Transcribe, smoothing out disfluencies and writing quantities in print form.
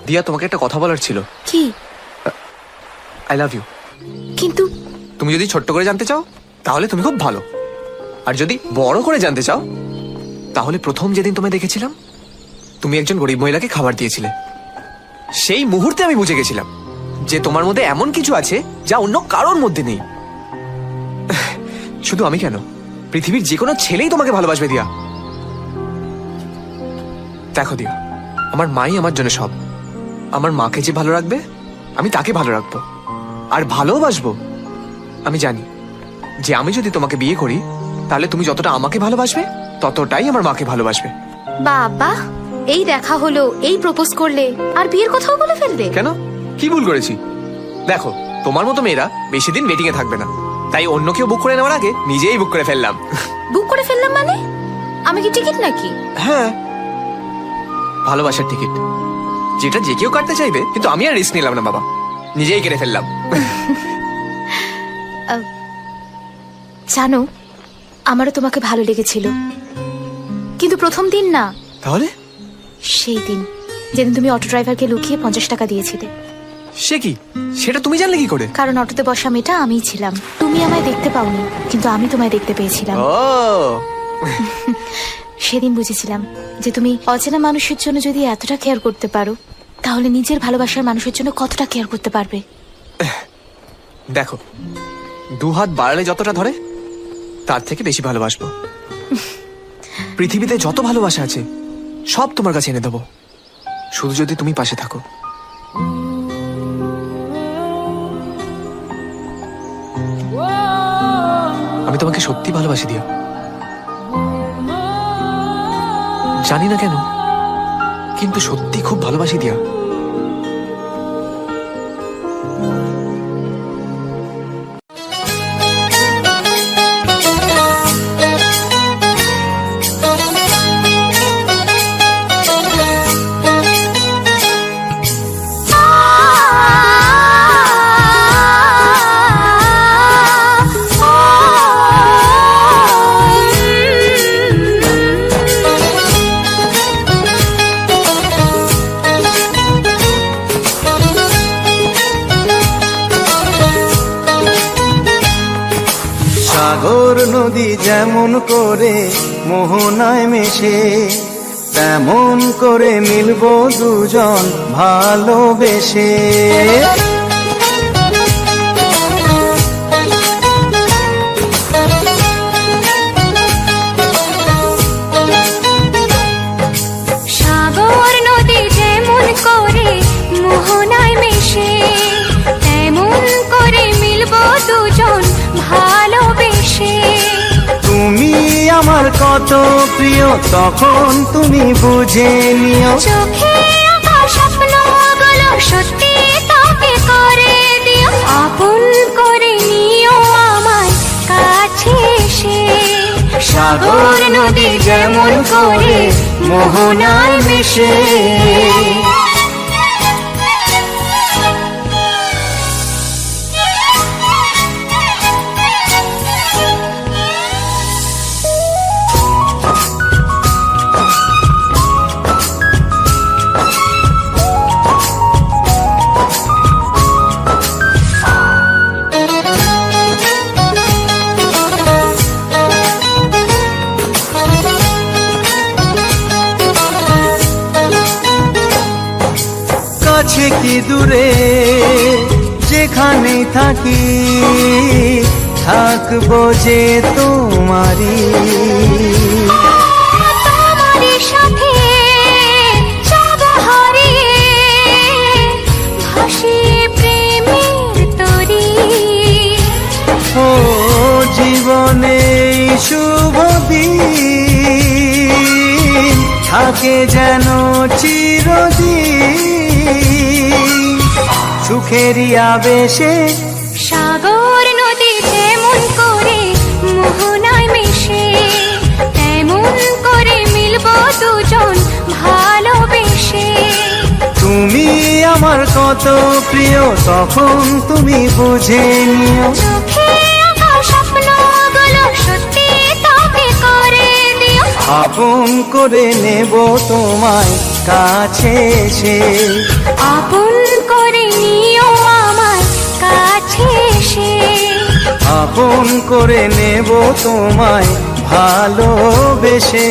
দিয়া, তোমাকে একটা কথা বলার ছিল। কি? I love you. কিন্তু তুমি যদি ছোট্ট করে জানতে চাও তাহলে তুমি খুব ভালো, আর যদি বড় করে জানতে চাও তাহলে প্রথম যেদিন তোমায় দেখেছিলাম তুমি একজন গরিব মহিলাকে খাবার দিয়েছিলে, সেই মুহূর্তে আমি বুঝে গেছিলাম যে তোমার মধ্যে এমন কিছু আছে যা অন্য কারোর মধ্যে নেই। শুধু আমি কেন, পৃথিবীর যে কোনো ছেলেই তোমাকে ভালোবাসবে দিয়া। দেখো দিয়া, আমার মাই আমার জন্য সব। আমার মাকে যে ভালো রাখবে আমি তাকে ভালো রাখবো, আর ভালোবাসবো। আমি জানি যে আমি যদি তোমাকে বিয়ে করি তাহলে তুমি যতটা আমাকে ভালোবাসবে ততটাই আমার মাকে ভালোবাসবে। বাবা, এই দেখা হলো, এই প্রপোজ করলে, আর বিয়ের কথাও বলে ফেলবে? কেন, কি ভুল করেছি? দেখো, তোমার মতো মেয়েরা বেশি দিন ওয়েটিং এ থাকবে না, তাই অন্য কেউ বুক করে নেওয়ার আগে নিজেই বুক করে ফেললাম। বুক করে ফেললাম মানে? আমি কি টিকিট নাকি? হ্যাঁ, ভালোবাসার টিকিট, যেটা যে কেউ কাটতে চাইবে, কিন্তু আমি আর রিস্ক নিলাম না বাবা, নিজেই কেটে ফেললাম। জানো, আমারও তোমাকে ভালো লেগেছিল, কিন্তু প্রথম দিন না। তাহলে? সেই দিন যেদিন তুমি অটো ড্রাইভারকে লুকিয়ে 50 টাকা দিয়েছিলে। সে কি, সেটা তুমি জানলে কি করে? কারণ অটোতে বসা মেয়েটা আমিই ছিলাম। তুমি আমায় দেখতে পাওনি, কিন্তু আমি তোমায় দেখতে পেয়েছিলাম। ও, সেদিন বুঝেছিলাম যে তুমি অচেনা মানুষের জন্য যদি এতটা কেয়ার করতে পারো, তাহলে নিজের ভালোবাসার মানুষের জন্য কতটা কেয়ার করতে পারবে। দেখো, 2 হাত বাড়ালে যতটা ধরে তার থেকে বেশি ভালোবাসবো। পৃথিবীতে যত ভালোবাসা আছে সব তোমার কাছে এনে দেবো, শুধু যদি তুমি পাশে থাকো। আমি তোমাকে সত্যি ভালোবাসি দিয়া, জানি না কেন, কিন্তু সত্যি খুব ভালোবাসি দিয়া। সাগর নদী যেমন করে মোহনায় মেশে, তেমন করে মিলবো দুজন ভালোবেসে। সাগর নদী যেমন করে মোহনায় মেশে, তেমন করে মিলবো দুজন ভালোবেসে। তুমি আমার কত প্রিয় তখন তুমি বুঝে নিও, চোখে আঁকা স্বপ্নগুলো সত্যি তাকে করে দিও, আপন করে নিও আমায় কাছে এসে। সাগর নদী যেমন করে মোহনায় মেশে। কাছে কি দূরে যেখানে থাকি, থাকবো যে তোমারি। তোমারই সাথে যাব হারিয়ে, ভাসিয়ে প্রেমের তরী। ও জীবনে শুভ দিন থাকে যেন চিরদিন, সুখেরই আবেশে। সাগর নদী যেমন করে মোহনায় মেশে, তেমন করে মিলবো দুজন ভালোবেসে। তুমি আমার কত প্রিয় তখন তুমি বুঝে নিও, চোখে আঁকা স্বপ্নগুলো সত্যি তাকে করে দিও, আপন করে নেব তোমায় কাছে এসে। আপন করে নিও আমার কাছে এসে। আপন করে নেব তোমায় ভালোবেসে।